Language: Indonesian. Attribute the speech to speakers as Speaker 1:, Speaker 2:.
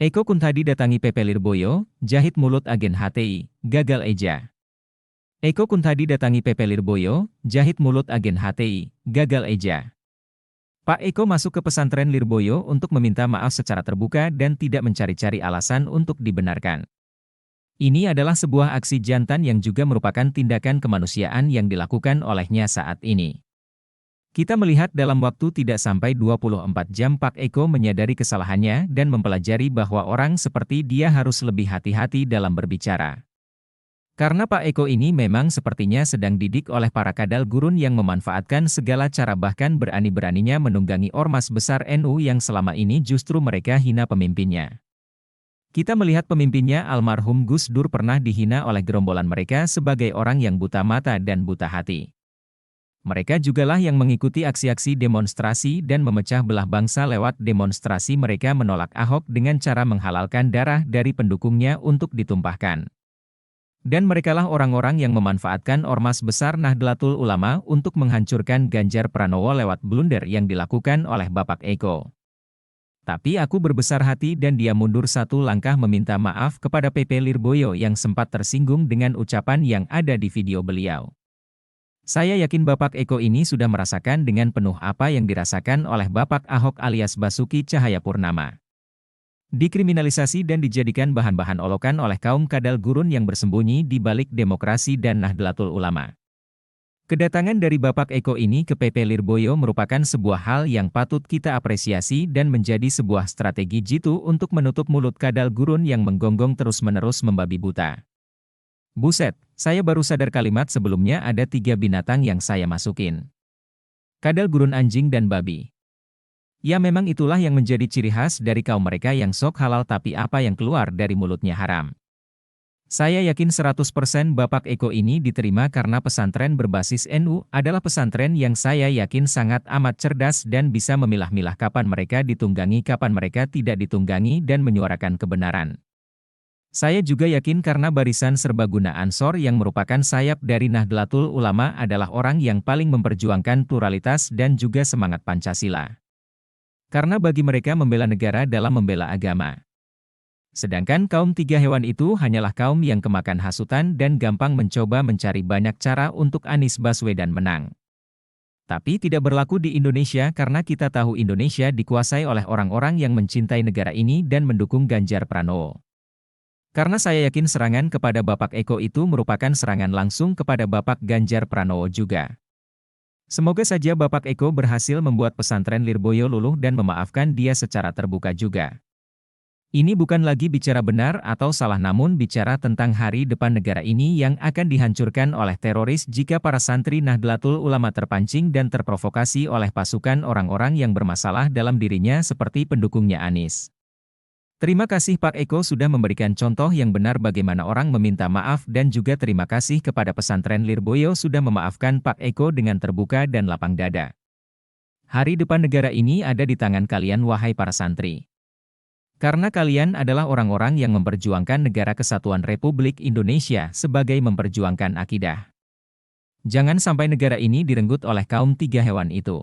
Speaker 1: Eko Kuntadi datangi PP Lirboyo, jahit mulut agen HTI, gagal eja. Eko Kuntadi datangi PP Lirboyo, jahit mulut agen HTI, gagal eja. Pak Eko masuk ke pesantren Lirboyo untuk meminta maaf secara terbuka dan tidak mencari-cari alasan untuk dibenarkan. Ini adalah sebuah aksi jantan yang juga merupakan tindakan kemanusiaan yang dilakukan olehnya saat ini. Kita melihat dalam waktu tidak sampai 24 jam Pak Eko menyadari kesalahannya dan mempelajari bahwa orang seperti dia harus lebih hati-hati dalam berbicara. Karena Pak Eko ini memang sepertinya sedang didik oleh para kadal gurun yang memanfaatkan segala cara bahkan berani-beraninya menunggangi ormas besar NU yang selama ini justru mereka hina pemimpinnya. Kita melihat pemimpinnya almarhum Gus Dur pernah dihina oleh gerombolan mereka sebagai orang yang buta mata dan buta hati. Mereka jugalah yang mengikuti aksi-aksi demonstrasi dan memecah belah bangsa lewat demonstrasi mereka menolak Ahok dengan cara menghalalkan darah dari pendukungnya untuk ditumpahkan. Dan merekalah orang-orang yang memanfaatkan ormas besar Nahdlatul Ulama untuk menghancurkan Ganjar Pranowo lewat blunder yang dilakukan oleh Bapak Eko. Tapi aku berbesar hati dan dia mundur satu langkah meminta maaf kepada PP Lirboyo yang sempat tersinggung dengan ucapan yang ada di video beliau. Saya yakin Bapak Eko ini sudah merasakan dengan penuh apa yang dirasakan oleh Bapak Ahok alias Basuki Cahayapurnama. Dikriminalisasi dan dijadikan bahan-bahan olokan oleh kaum kadal gurun yang bersembunyi di balik demokrasi dan Nahdlatul Ulama. Kedatangan dari Bapak Eko ini ke PP Lirboyo merupakan sebuah hal yang patut kita apresiasi dan menjadi sebuah strategi jitu untuk menutup mulut kadal gurun yang menggonggong terus-menerus membabi buta. Buset, saya baru sadar kalimat sebelumnya ada 3 binatang yang saya masukin. Kadal gurun anjing dan babi. Ya memang itulah yang menjadi ciri khas dari kaum mereka yang sok halal tapi apa yang keluar dari mulutnya haram. Saya yakin 100% Bapak Eko ini diterima karena pesantren berbasis NU adalah pesantren yang saya yakin sangat amat cerdas dan bisa memilah-milah kapan mereka ditunggangi kapan mereka tidak ditunggangi dan menyuarakan kebenaran. Saya juga yakin karena barisan serbaguna Ansor yang merupakan sayap dari Nahdlatul Ulama adalah orang yang paling memperjuangkan pluralitas dan juga semangat Pancasila. Karena bagi mereka membela negara dalam membela agama. Sedangkan kaum 3 hewan itu hanyalah kaum yang kemakan hasutan dan gampang mencoba mencari banyak cara untuk Anies Baswedan menang. Tapi tidak berlaku di Indonesia karena kita tahu Indonesia dikuasai oleh orang-orang yang mencintai negara ini dan mendukung Ganjar Pranowo. Karena saya yakin serangan kepada Bapak Eko itu merupakan serangan langsung kepada Bapak Ganjar Pranowo juga. Semoga saja Bapak Eko berhasil membuat pesantren Lirboyo luluh dan memaafkan dia secara terbuka juga. Ini bukan lagi bicara benar atau salah namun bicara tentang hari depan negara ini yang akan dihancurkan oleh teroris jika para santri Nahdlatul Ulama terpancing dan terprovokasi oleh pasukan orang-orang yang bermasalah dalam dirinya seperti pendukungnya Anies. Terima kasih Pak Eko sudah memberikan contoh yang benar bagaimana orang meminta maaf dan juga terima kasih kepada pesantren Lirboyo sudah memaafkan Pak Eko dengan terbuka dan lapang dada. Hari depan negara ini ada di tangan kalian wahai para santri. Karena kalian adalah orang-orang yang memperjuangkan negara kesatuan Republik Indonesia sebagai memperjuangkan akidah. Jangan sampai negara ini direnggut oleh kaum 3 hewan itu.